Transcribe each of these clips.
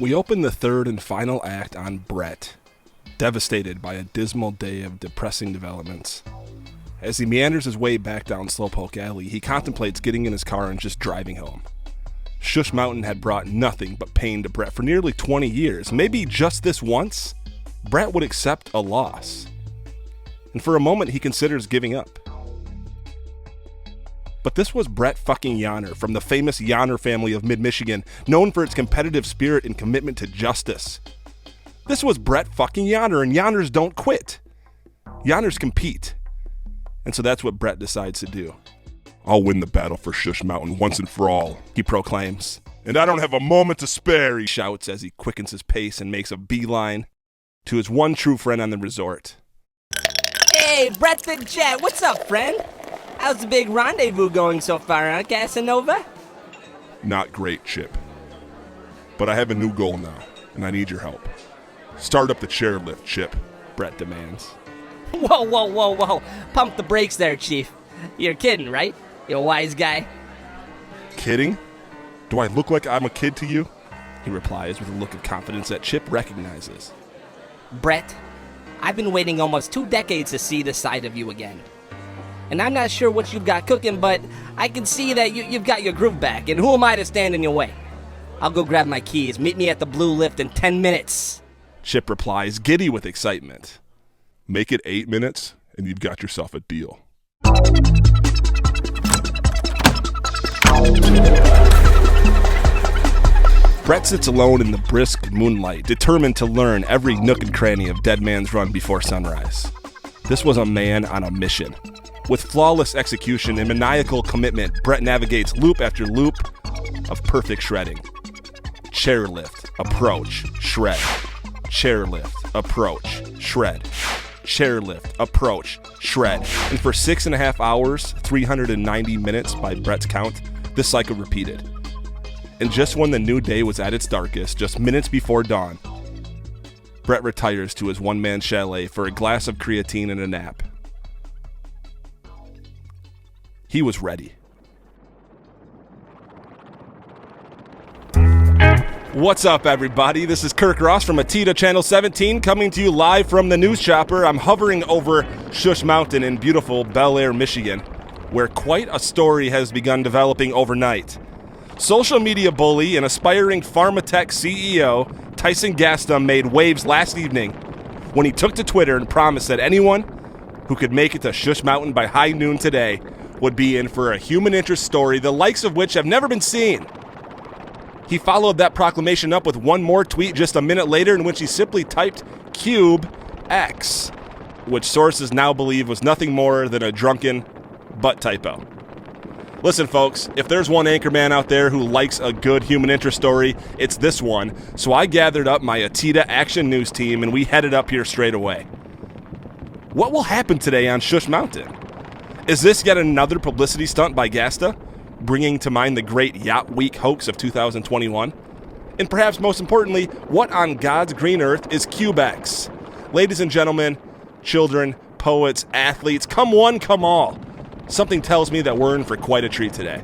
We open the third and final act on Brett, devastated by a dismal day of depressing developments. As he meanders his way back down Slowpoke Alley, he contemplates getting in his car and just driving home. Schuss Mountain had brought nothing but pain to Brett for nearly 20 years. Maybe just this once, Brett would accept a loss. And for a moment, he considers giving up. But this was Brett fucking Yonner from the famous Yonner family of mid-Michigan, known for its competitive spirit and commitment to justice. This was Brett fucking Yonner, and Yonners don't quit. Yonners compete. And so that's what Brett decides to do. I'll win the battle for Schuss Mountain once and for all, he proclaims. And I don't have a moment to spare, he shouts as he quickens his pace and makes a beeline to his one true friend on the resort. Hey, Brett the Jet, what's up, friend? How's the big rendezvous going so far, huh, Casanova? Not great, Chip. But I have a new goal now, and I need your help. Start up the chairlift, Chip, Brett demands. Whoa. Pump the brakes there, Chief. You're kidding, right? You wise guy. Kidding? Do I look like I'm a kid to you? He replies with a look of confidence that Chip recognizes. Brett, I've been waiting almost 2 decades to see this side of you again. And I'm not sure what you've got cooking, but I can see that you've got your groove back, and who am I to stand in your way? I'll go grab my keys. Meet me at the Blue Lift in 10 minutes. Chip replies, giddy with excitement. Make it 8 minutes, and you've got yourself a deal. Brett sits alone in the brisk moonlight, determined to learn every nook and cranny of Dead Man's Run before sunrise. This was a man on a mission. With flawless execution and maniacal commitment, Brett navigates loop after loop of perfect shredding. Chairlift, approach, shred. Chairlift, approach, shred. Chairlift, approach, shred. And for 6.5 hours, 390 minutes by Brett's count, this cycle repeated. And just when the new day was at its darkest, just minutes before dawn, Brett retires to his one-man chalet for a glass of creatine and a nap. He was ready. What's up, everybody? This is Kirk Ross from Atita Channel 17, coming to you live from the News Chopper. I'm hovering over Schuss Mountain in beautiful Bel Air, Michigan, where quite a story has begun developing overnight. Social media bully and aspiring Pharmatech CEO Tyson Gaston made waves last evening when he took to Twitter and promised that anyone who could make it to Schuss Mountain by high noon today would be in for a human interest story, the likes of which have never been seen. He followed that proclamation up with one more tweet just a minute later in which he simply typed Cube X, which sources now believe was nothing more than a drunken butt typo. Listen, folks, if there's one anchorman out there who likes a good human interest story, it's this one. So I gathered up my Atita Action News team and we headed up here straight away. What will happen today on Schuss Mountain? Is this yet another publicity stunt by Gasta, bringing to mind the great Yacht Week hoax of 2021? And perhaps most importantly, what on God's green earth is CubeX? Ladies and gentlemen, children, poets, athletes, come one, come all. Something tells me that we're in for quite a treat today.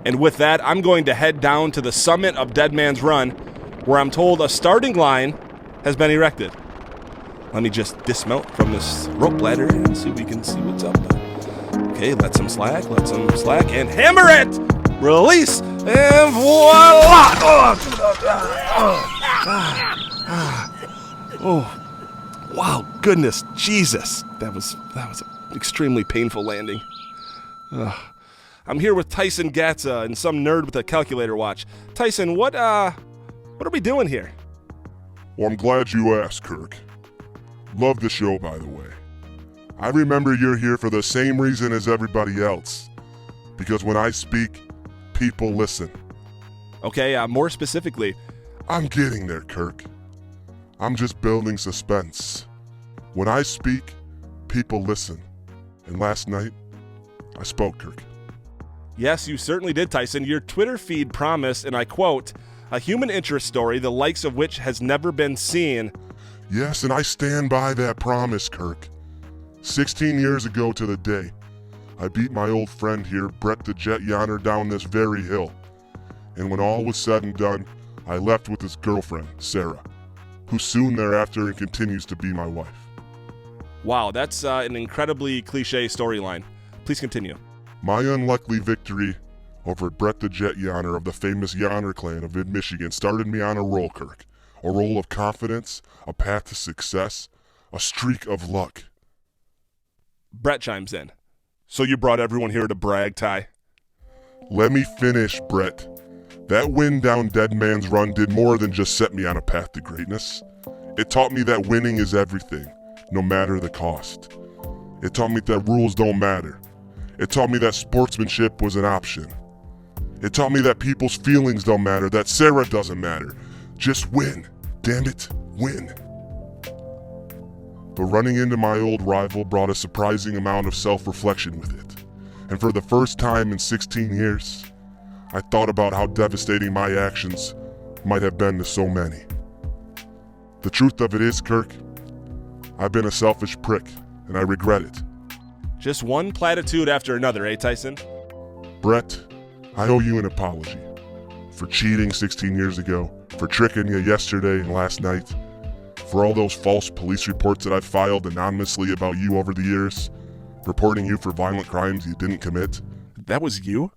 And with that, I'm going to head down to the summit of Dead Man's Run, where I'm told a starting line has been erected. Let me just dismount from this rope ladder and see if we can see what's up. Okay, let some slack, and hammer it! Release, and voila! Oh, wow, goodness, Jesus. That was an extremely painful landing. I'm here with Tyson Gatza and some nerd with a calculator watch. Tyson, what are we doing here? Well, I'm glad you asked, Kirk. Love the show, by the way. I remember you're here for the same reason as everybody else. Because when I speak, people listen. Okay, more specifically. I'm getting there, Kirk. I'm just building suspense. When I speak, people listen. And last night, I spoke, Kirk. Yes, you certainly did, Tyson. Your Twitter feed promised, and I quote, a human interest story the likes of which has never been seen. Yes, and I stand by that promise, Kirk. 16 years ago to the day, I beat my old friend here, Brett the Jet Yonner, down this very hill. And when all was said and done, I left with his girlfriend, Sarah, who soon thereafter continues to be my wife. Wow, that's an incredibly cliche storyline. Please continue. My unlucky victory over Brett the Jet Yawner of the famous Yawner clan of mid-Michigan started me on a roll, Kirk. A roll of confidence, a path to success, a streak of luck. Brett chimes in. So you brought everyone here to brag, Ty? Let me finish, Brett. That win down Dead Man's Run did more than just set me on a path to greatness. It taught me that winning is everything, no matter the cost. It taught me that rules don't matter. It taught me that sportsmanship was an option. It taught me that people's feelings don't matter, that Sarah doesn't matter. Just win. Damn it, win. But running into my old rival brought a surprising amount of self-reflection with it. And for the first time in 16 years, I thought about how devastating my actions might have been to so many. The truth of it is, Kirk, I've been a selfish prick, and I regret it. Just one platitude after another, eh, Tyson? Brett, I owe you an apology. For cheating 16 years ago, for tricking you yesterday and last night, for all those false police reports that I've filed anonymously about you over the years, reporting you for violent crimes you didn't commit. That was you?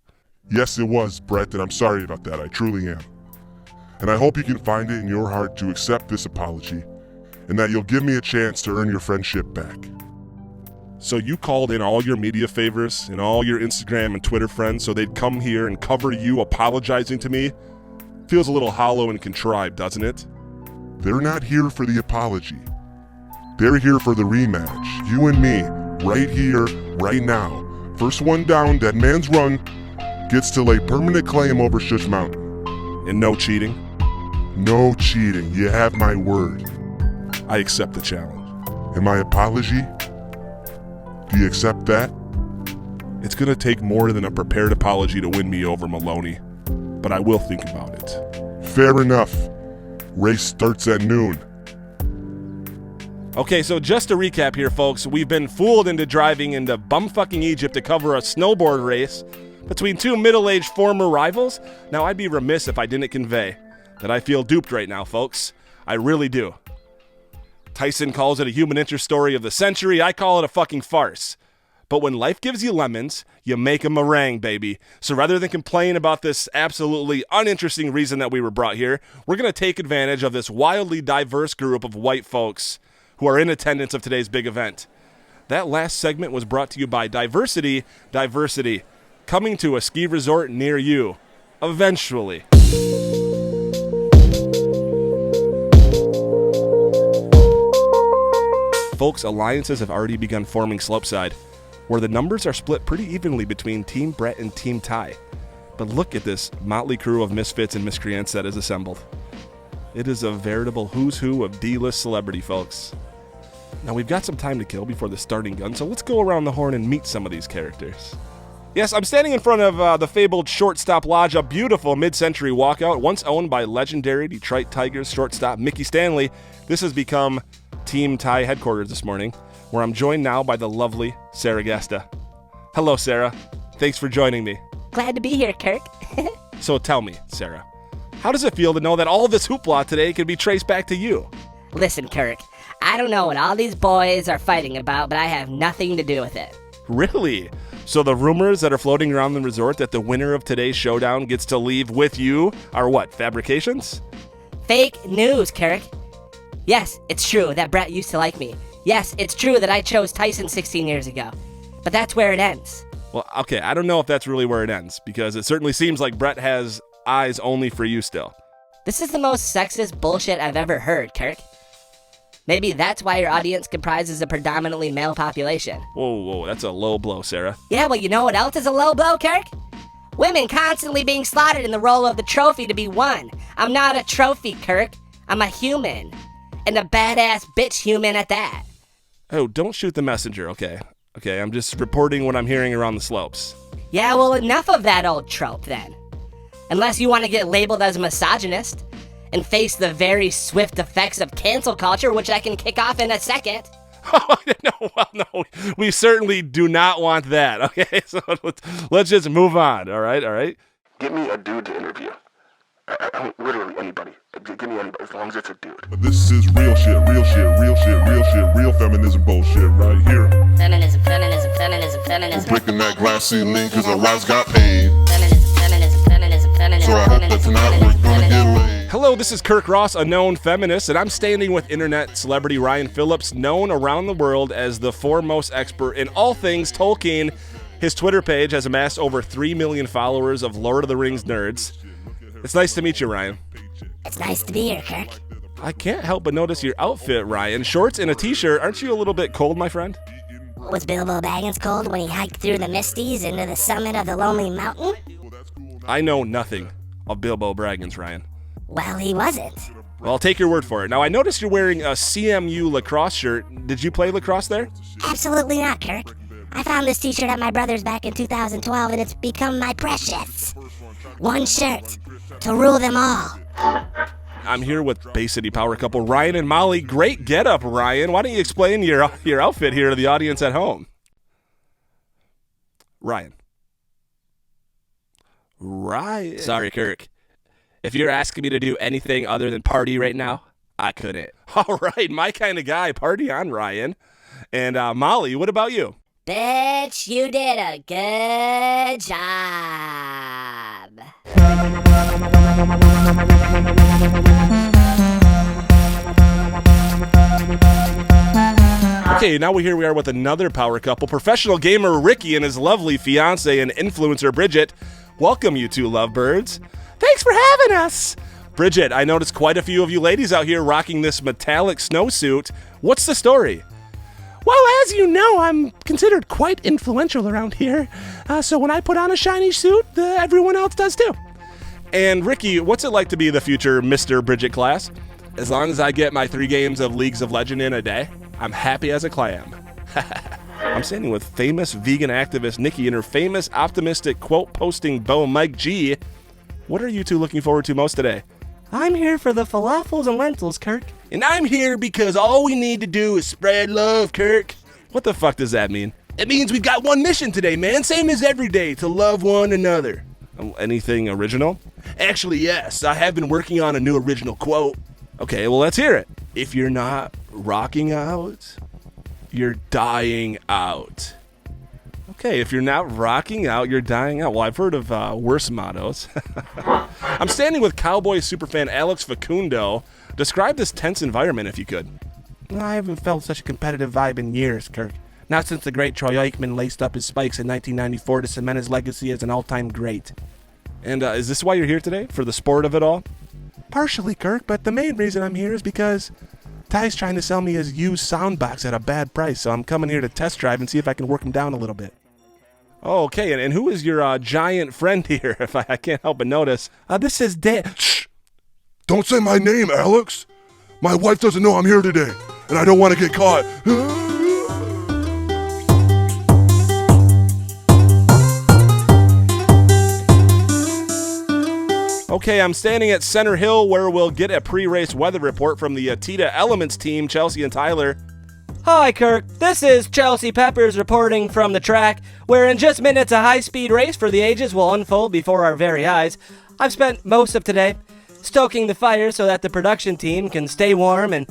Yes, it was, Brett, and I'm sorry about that. I truly am. And I hope you can find it in your heart to accept this apology, and that you'll give me a chance to earn your friendship back. So you called in all your media favors and all your Instagram and Twitter friends so they'd come here and cover you apologizing to me? Feels a little hollow and contrived, doesn't it? They're not here for the apology. They're here for the rematch. You and me, right here, right now. First one down, Dead Man's Run, gets to lay permanent claim over Schuss Mountain. And no cheating? No cheating. You have my word. I accept the challenge. And my apology? Do you accept that? It's gonna take more than a prepared apology to win me over, Maloney. But I will think about it. Fair enough. Race starts at noon. Okay, so just to recap here, folks, we've been fooled into driving into bumfucking Egypt to cover a snowboard race between two middle-aged former rivals. Now, I'd be remiss if I didn't convey that I feel duped right now, folks. I really do. Tyson calls it a human interest story of the century. I call it a fucking farce. But when life gives you lemons, you make a meringue, baby. So rather than complain about this absolutely uninteresting reason that we were brought here, we're going to take advantage of this wildly diverse group of white folks who are in attendance of today's big event. That last segment was brought to you by Diversity, coming to a ski resort near you. Eventually. Folks, alliances have already begun forming slopeside, where the numbers are split pretty evenly between Team Brett and Team Ty. But look at this motley crew of misfits and miscreants that is assembled. It is a veritable who's who of D-list celebrity, folks. Now we've got some time to kill before the starting gun, so let's go around the horn and meet some of these characters. Yes, I'm standing in front of the fabled Shortstop Lodge, a beautiful mid-century walkout, once owned by legendary Detroit Tigers shortstop Mickey Stanley. This has become Team Ty headquarters this morning, where I'm joined now by the lovely Sarah Gasta. Hello, Sarah. Thanks for joining me. Glad to be here, Kirk. So tell me, Sarah, how does it feel to know that all this hoopla today can be traced back to you? Listen, Kirk, I don't know what all these boys are fighting about, but I have nothing to do with it. Really? So the rumors that are floating around the resort that the winner of today's showdown gets to leave with you are what, fabrications? Fake news, Kirk. Yes, it's true that Brett used to like me. Yes, it's true that I chose Tyson 16 years ago. But that's where it ends. Well, okay, I don't know if that's really where it ends, because it certainly seems like Brett has eyes only for you still. This is the most sexist bullshit I've ever heard, Kirk. Maybe that's why your audience comprises a predominantly male population. Whoa, that's a low blow, Sarah. Yeah, well, you know what else is a low blow, Kirk? Women constantly being slotted in the role of the trophy to be won. I'm not a trophy, Kirk. I'm a human. And a badass bitch human at that. Oh, don't shoot the messenger, okay? Okay, I'm just reporting what I'm hearing around the slopes. Yeah, well, enough of that old trope, then. Unless you want to get labeled as a misogynist and face the very swift effects of cancel culture, which I can kick off in a second. No, we certainly do not want that, okay? So let's just move on, all right? Get me a dude to interview. I mean, literally anybody. Give me anybody, as long as it's a dude. This is real shit, real shit, real shit, real shit, real feminism bullshit right here. Feminism, feminism, feminism, feminism. Breaking that glass ceiling cause our lives got paid. Feminism, feminism, feminism, feminism. So I hope that tonight we're gonna get laid. Hello, this is Kirk Ross, a known feminist, and I'm standing with internet celebrity Ryan Phillips, known around the world as the foremost expert in all things Tolkien. His Twitter page has amassed over 3 million followers of Lord of the Rings nerds. It's nice to meet you, Ryan. It's nice to be here, Kirk. I can't help but notice your outfit, Ryan. Shorts and a t-shirt. Aren't you a little bit cold, my friend? Was Bilbo Baggins cold when he hiked through the Misties into the summit of the Lonely Mountain? I know nothing of Bilbo Baggins, Ryan. Well, he wasn't. Well, I'll take your word for it. Now, I noticed you're wearing a CMU lacrosse shirt. Did you play lacrosse there? Absolutely not, Kirk. I found this t-shirt at my brother's back in 2012, and it's become my precious. One shirt to rule them all. I'm here with Bay City power couple Ryan and Molly. Great getup, Ryan. Why don't you explain your outfit here to the audience at home? Ryan. Sorry, Kirk. If you're asking me to do anything other than party right now, I couldn't. All right, my kind of guy. Party on, Ryan. And Molly, what about you? Bitch, you did a good job. Okay, now here we are with another power couple, professional gamer Ricky and his lovely fiance and influencer Bridget. Welcome, you two lovebirds. Thanks for having us. Bridget, I noticed quite a few of you ladies out here rocking this metallic snowsuit. What's the story? Well, as you know, I'm considered quite influential around here. So when I put on a shiny suit, everyone else does too. And Ricky, what's it like to be the future Mr. Bridget class? As long as I get my 3 games of Leagues of Legend in a day, I'm happy as a clam. I'm standing with famous vegan activist Nikki and her famous optimistic quote posting beau Mike G. What are you two looking forward to most today? I'm here for the falafels and lentils, Kirk. And I'm here because all we need to do is spread love, Kirk. What the fuck does that mean? It means we've got one mission today, man. Same as every day, to love one another. Anything original? Actually, yes. I have been working on a new original quote. Okay, well, let's hear it. If you're not rocking out, you're dying out. Okay, if you're not rocking out, you're dying out. Well, I've heard of worse mottos. I'm standing with Cowboy superfan Alex Facundo. Describe this tense environment if you could. I haven't felt such a competitive vibe in years, Kirk. Not since the great Troy Aikman laced up his spikes in 1994 to cement his legacy as an all-time great. And is this why you're here today? For the sport of it all? Partially, Kirk, but the main reason I'm here is because Ty's trying to sell me his used soundbox at a bad price, so I'm coming here to test drive and see if I can work him down a little bit. Oh, okay, and who is your giant friend here, if I can't help but notice? This is Dan. Shh! Don't say my name, Alex! My wife doesn't know I'm here today, and I don't want to get caught. Okay, I'm standing at Center Hill where we'll get a pre-race weather report from the Tita Elements team, Chelsea and Tyler. Hi, Kirk. This is Chelsea Peppers reporting from the track, where in just minutes a high-speed race for the ages will unfold before our very eyes. I've spent most of today stoking the fire so that the production team can stay warm and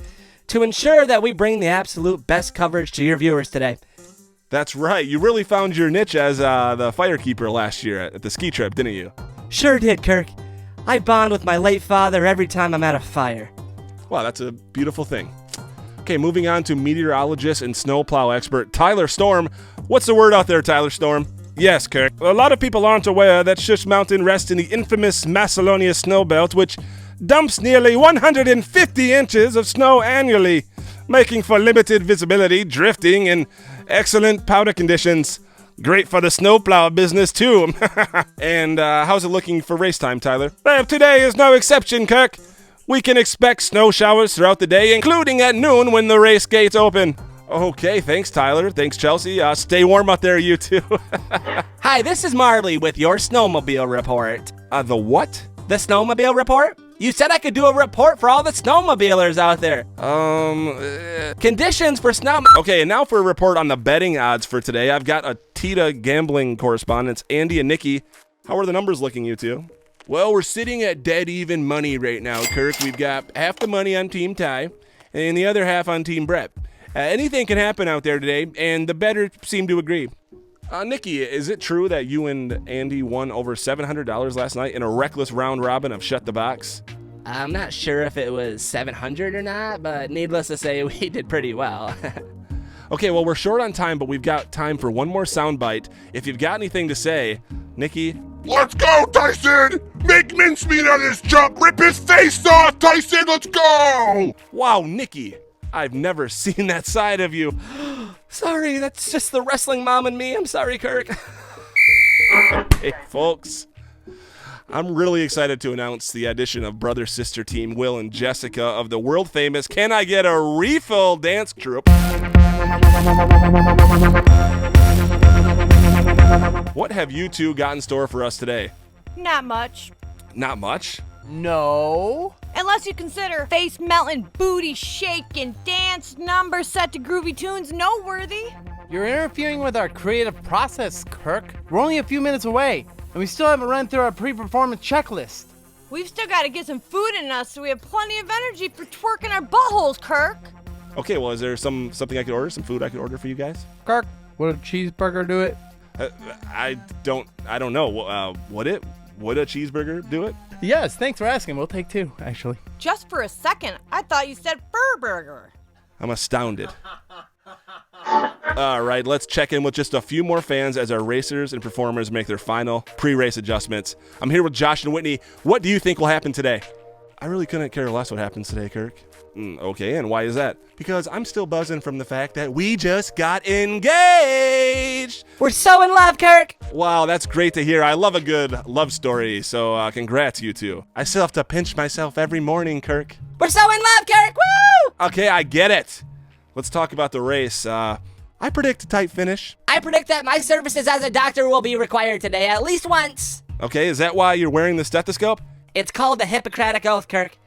to ensure that we bring the absolute best coverage to your viewers today. That's right. You really found your niche as the firekeeper last year at the ski trip, didn't you? Sure did, Kirk. I bond with my late father every time I'm at a fire. Wow, that's a beautiful thing. Okay, moving on to meteorologist and snowplow expert Tyler Storm. What's the word out there, Tyler Storm? Yes, Kirk. A lot of people aren't aware that Schuss Mountain rests in the infamous Macedonia snow belt, which dumps nearly 150 inches of snow annually, making for limited visibility, drifting, and excellent powder conditions. Great for the snowplow business, too. And how's it looking for race time, Tyler? Well, today is no exception, Kirk. We can expect snow showers throughout the day, including at noon when the race gates open. Okay, thanks, Tyler. Thanks, Chelsea. Stay warm out there, you two. Hi, this is Marley with your snowmobile report. The what? The snowmobile report? You said I could do a report for all the snowmobilers out there. Conditions for snow... Okay, and now for a report on the betting odds for today. I've got a Tita gambling correspondents, Andy and Nikki. How are the numbers looking, you two? Well, we're sitting at dead even money right now, Kirk. We've got half the money on Team Ty and the other half on Team Brett. Anything can happen out there today, and the better seem to agree. Nikki, is it true that you and Andy won over $700 last night in a reckless round robin of Shut the Box? I'm not sure if it was 700 or not, but needless to say, we did pretty well. Okay, well, we're short on time, but we've got time for one more soundbite. If you've got anything to say, Nikki. Let's go, Tyson! Make mincemeat on his jump! Rip his face off, Tyson! Let's go! Wow, Nikki, I've never seen that side of you. Sorry, that's just the wrestling mom in me. I'm sorry, Kirk. Hey, folks. I'm really excited to announce the addition of brother-sister team Will and Jessica of the world-famous Can I Get a Refill dance troupe. What have you two got in store for us today? Not much. Not much? No. Unless you consider face melting, booty shaking, dance numbers set to groovy tunes noteworthy. You're interfering with our creative process, Kirk. We're only a few minutes away, and we still haven't run through our pre-performance checklist. We've still got to get some food in us so we have plenty of energy for twerking our buttholes, Kirk. Okay, well, is there something I could order? Some food I could order for you guys? Kirk, would a cheeseburger do it? I don't know. Would a cheeseburger do it? Yes, thanks for asking. We'll take two, actually. Just for a second, I thought you said fur burger. I'm astounded. All right, let's check in with just a few more fans as our racers and performers make their final pre-race adjustments. I'm here with Josh and Whitney. What do you think will happen today? I really couldn't care less what happens today, Kirk. Okay, and why is that? Because I'm still buzzing from the fact that we just got engaged. We're so in love, Kirk. Wow, that's great to hear. I love a good love story, so congrats, you two. I still have to pinch myself every morning, Kirk. We're so in love, Kirk. Woo! Okay, I get it. Let's talk about the race. I predict a tight finish. I predict that my services as a doctor will be required today at least once. Okay, is that why you're wearing the stethoscope? It's called the Hippocratic Oath, Kirk.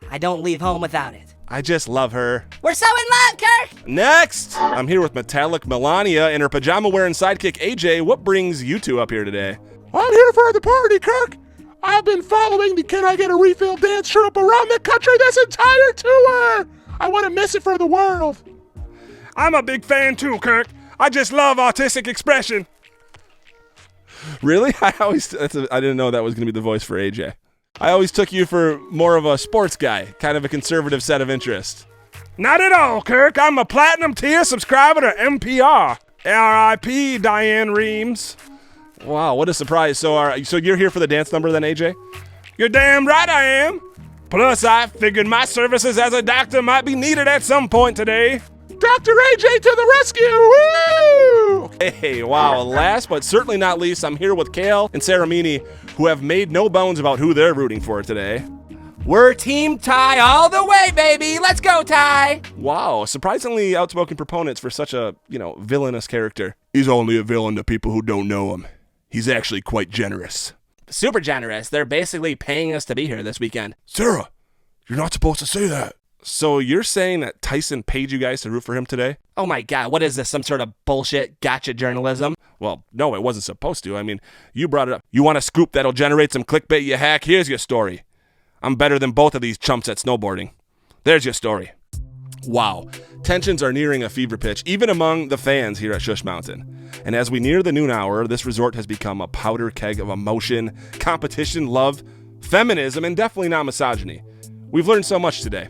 I don't leave home without it. I just love her. We're so in love, Kirk! Next! I'm here with metallic Melania and her pajama-wearing sidekick, AJ. What brings you two up here today? I'm here for the party, Kirk. I've been following the Can I Get a Refill dance troupe around the country this entire tour. I wouldn't miss it for the world. I'm a big fan too, Kirk. I just love artistic expression. Really? I didn't know that was going to be the voice for AJ. I always took you for more of a sports guy, kind of a conservative set of interests. Not at all, Kirk. I'm a platinum tier subscriber to NPR. R.I.P. Diane Reams. Wow, what a surprise. So you're here for the dance number then, AJ? You're damn right I am. Plus, I figured my services as a doctor might be needed at some point today. Dr. AJ to the rescue! Woo! Hey, wow. Last but certainly not least, I'm here with Kale and Sarah Meany, who have made no bones about who they're rooting for today. We're Team Ty all the way, baby. Let's go, Ty. Wow, surprisingly outspoken proponents for such a, villainous character. He's only a villain to people who don't know him. He's actually quite generous. Super generous. They're basically paying us to be here this weekend. Sarah, you're not supposed to say that. So you're saying that Tyson paid you guys to root for him today? Oh my God, what is this, some sort of bullshit gotcha journalism? Well, no, it wasn't supposed to. I mean, you brought it up. You want a scoop that'll generate some clickbait, you hack? Here's your story. I'm better than both of these chumps at snowboarding. There's your story. Wow, tensions are nearing a fever pitch, even among the fans here at Schuss Mountain. And as we near the noon hour, this resort has become a powder keg of emotion, competition, love, feminism, and definitely not misogyny. We've learned so much today.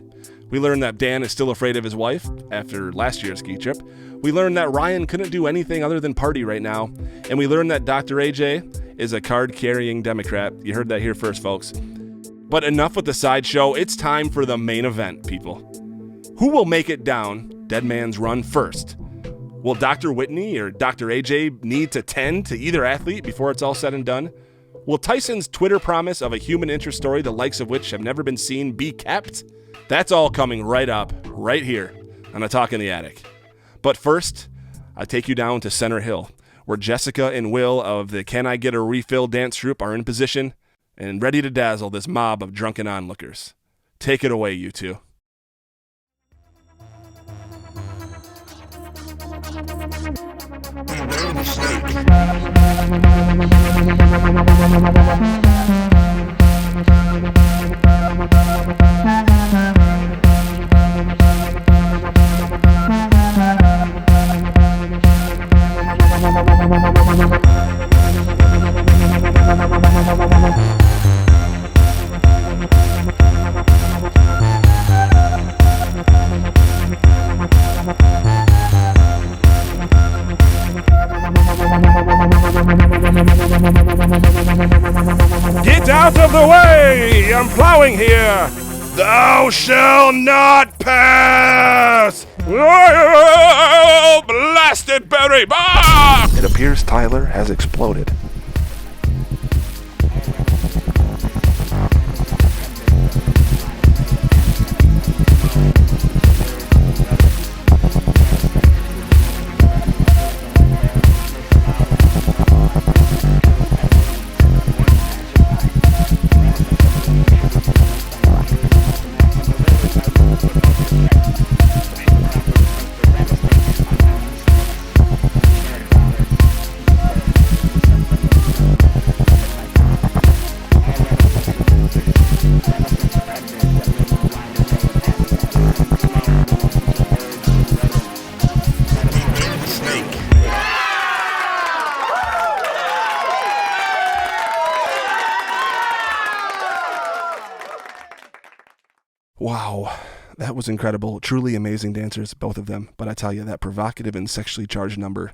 We learned that Dan is still afraid of his wife after last year's ski trip. We learned that Ryan couldn't do anything other than party right now. And we learned that Dr. AJ is a card-carrying Democrat. You heard that here first, folks. But enough with the sideshow. It's time for the main event, people. Who will make it down Dead Man's Run first? Will Dr. Whitney or Dr. AJ need to tend to either athlete before it's all said and done? Will Tyson's Twitter promise of a human interest story, the likes of which have never been seen, be kept? That's all coming right up, right here on A Talk in the Attic. But first, I take you down to Center Hill, where Jessica and Will of the Can I Get a Refill dance troupe are in position and ready to dazzle this mob of drunken onlookers. Take it away, you two. Get out of the way! I'm plowing here! Thou shalt not pass! Oh, blasted berry! Ah! It appears Tyler has exploded. Wow, that was incredible. Truly amazing dancers, both of them. But I tell you, that provocative and sexually charged number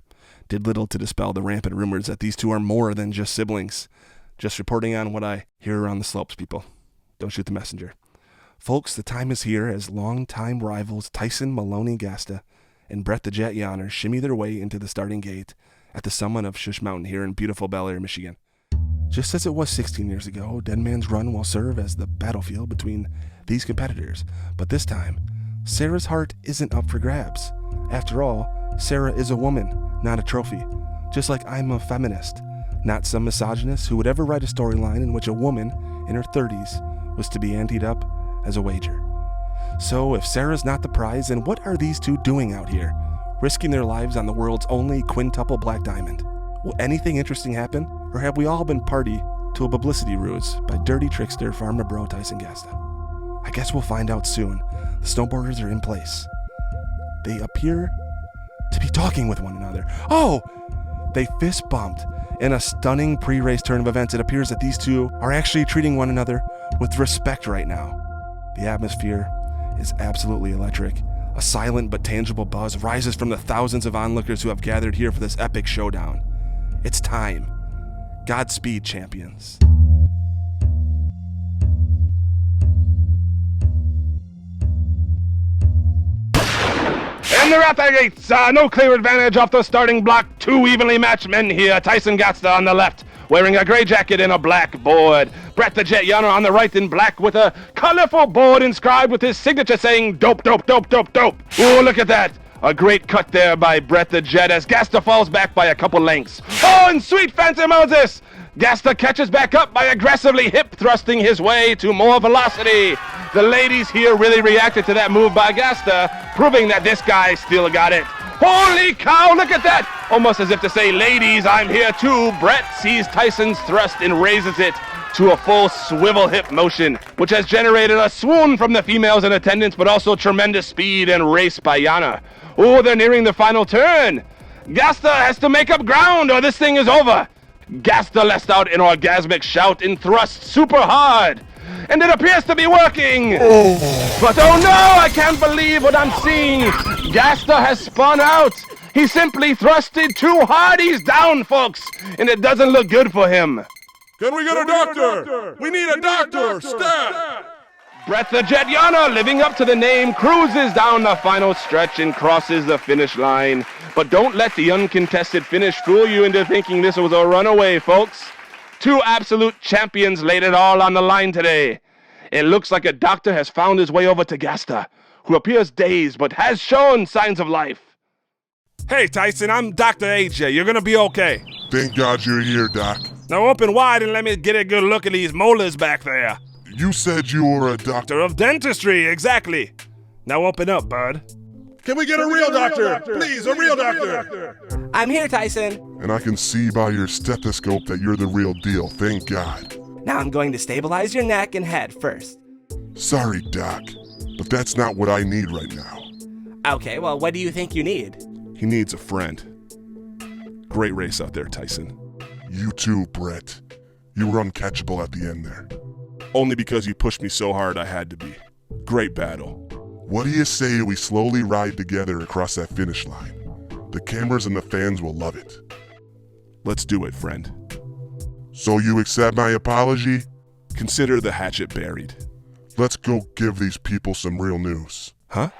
did little to dispel the rampant rumors that these two are more than just siblings. Just reporting on what I hear around the slopes, people. Don't shoot the messenger. Folks, the time is here as longtime rivals Tyson Maloney Gasta and Brett the Jet Yonner shimmy their way into the starting gate at the summit of Schuss Mountain here in beautiful Bel Air, Michigan. Just as it was 16 years ago, Dead Man's Run will serve as the battlefield between these competitors, but this time, Sarah's heart isn't up for grabs. After all, Sarah is a woman, not a trophy. Just like I'm a feminist, not some misogynist who would ever write a storyline in which a woman in her 30s was to be anteed up as a wager. So if Sarah's not the prize, then what are these two doing out here, risking their lives on the world's only quintuple black diamond? Will anything interesting happen, or have we all been party to a publicity ruse by dirty trickster farmer bro Tyson Gasta? I guess we'll find out soon. The snowboarders are in place. They appear to be talking with one another. Oh! They fist bumped in a stunning pre-race turn of events. It appears that these two are actually treating one another with respect right now. The atmosphere is absolutely electric. A silent but tangible buzz rises from the thousands of onlookers who have gathered here for this epic showdown. It's time. Godspeed, champions. In the right gates, no clear advantage off the starting block. Two evenly matched men here. Tyson Gasta on the left, wearing a gray jacket and a black board. Brett the Jet Yonner on the right in black with a colorful board inscribed with his signature saying, "Dope, dope, dope, dope, dope." Oh, look at that. A great cut there by Brett the Jet as Gasta falls back by a couple lengths. Oh, and sweet fancy Moses! Gasta catches back up by aggressively hip thrusting his way to more velocity. The ladies here really reacted to that move by Gasta, proving that this guy still got it. Holy cow, look at that! Almost as if to say, ladies, I'm here too. Brett sees Tyson's thrust and raises it to a full swivel hip motion, which has generated a swoon from the females in attendance, but also tremendous speed and race by Yonner. Oh, they're nearing the final turn. Gasta has to make up ground or this thing is over. Gasta lets out an orgasmic shout and thrusts super hard. And it appears to be working. But oh no, I can't believe what I'm seeing. Gasta has spun out. He simply thrusted too hard. He's down, folks. And it doesn't look good for him. Can we get a doctor? We need a doctor! Stat! Brett the Jet Yonner, living up to the name, cruises down the final stretch and crosses the finish line. But don't let the uncontested finish fool you into thinking this was a runaway, folks. Two absolute champions laid it all on the line today. It looks like a doctor has found his way over to Gasta, who appears dazed but has shown signs of life. Hey, Tyson, I'm Dr. AJ. You're gonna be okay. Thank God you're here, Doc. Now open wide and let me get a good look at these molars back there. You said you were a doctor. Doctor of dentistry, exactly. Now open up, bud. Can we get a real doctor? Please, a real doctor. I'm here, Tyson. And I can see by your stethoscope that you're the real deal, thank God. Now I'm going to stabilize your neck and head first. Sorry, Doc, but that's not what I need right now. Okay, well, what do you think you need? He needs a friend. Great race out there, Tyson. You too, Brett. You were uncatchable at the end there. Only because you pushed me so hard I had to be. Great battle. What do you say we slowly ride together across that finish line? The cameras and the fans will love it. Let's do it, friend. So you accept my apology? Consider the hatchet buried. Let's go give these people some real news. Huh?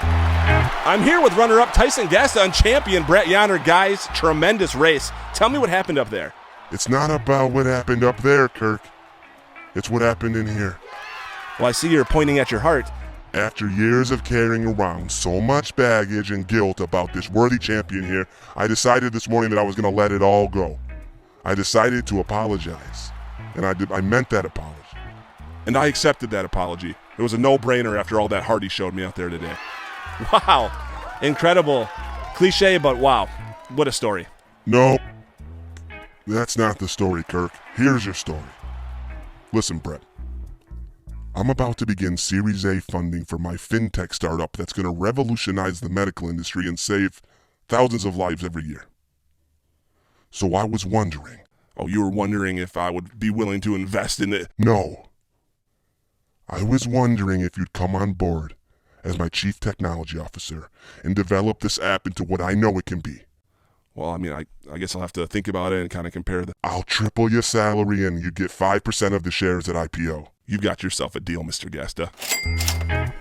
I'm here with runner-up Tyson Gasta and champion Brett Yonner. Guys, tremendous race. Tell me what happened up there. It's not about what happened up there, Kirk. It's what happened in here. Well, I see you're pointing at your heart. After years of carrying around so much baggage and guilt about this worthy champion here, I decided this morning that I was going to let it all go. I decided to apologize, and I meant that apology. And I accepted that apology. It was a no-brainer after all that Hardy showed me out there today. Wow. Incredible. Cliche, but wow. What a story. No, that's not the story, Kirk. Here's your story. Listen, Brett. I'm about to begin Series A funding for my fintech startup that's going to revolutionize the medical industry and save thousands of lives every year. So I was wondering. Oh, you were wondering if I would be willing to invest in it? No. I was wondering if you'd come on board as my chief technology officer and develop this app into what I know it can be. Well, I mean, I guess I'll have to think about it and kind of compare the... I'll triple your salary and you get 5% of the shares at IPO. You've got yourself a deal, Mr. Gasta.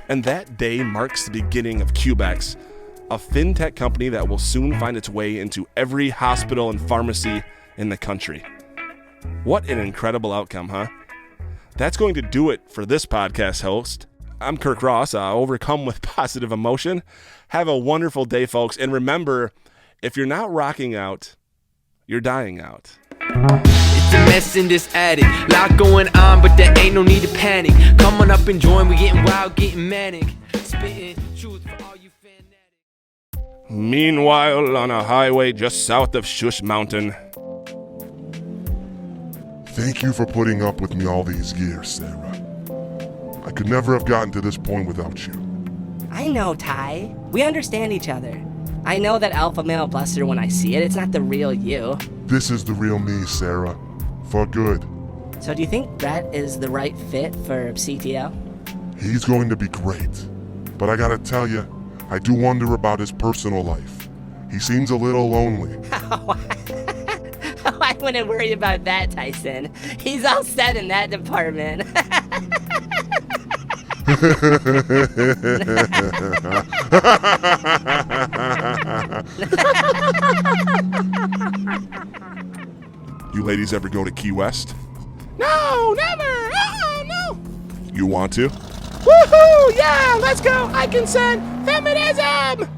And that day marks the beginning of Cubex, a fintech company that will soon find its way into every hospital and pharmacy in the country. What an incredible outcome, huh? That's going to do it for this podcast host. I'm Kirk Ross, overcome with positive emotion. Have a wonderful day, folks. And remember, if you're not rocking out, you're dying out. It's a mess in this attic. Lot going on, but there ain't no need to panic. Come on up and join. We getting wild, getting manic. Spitting truth for all you fanatics. Meanwhile, on a highway just south of Schuss Mountain. Thank you for putting up with me all these years, Sarah. I could never have gotten to this point without you. I know, Ty. We understand each other. I know that alpha male bluster when I see it. It's not the real you. This is the real me, Sarah. For good. So do you think Brett is the right fit for CTO? He's going to be great. But I gotta tell you, I do wonder about his personal life. He seems a little lonely. I wouldn't worry about that, Tyson. He's all set in that department. You ladies ever go to Key West? No, never. Oh, no. You want to? Woohoo! Yeah, let's go. I consent. Feminism.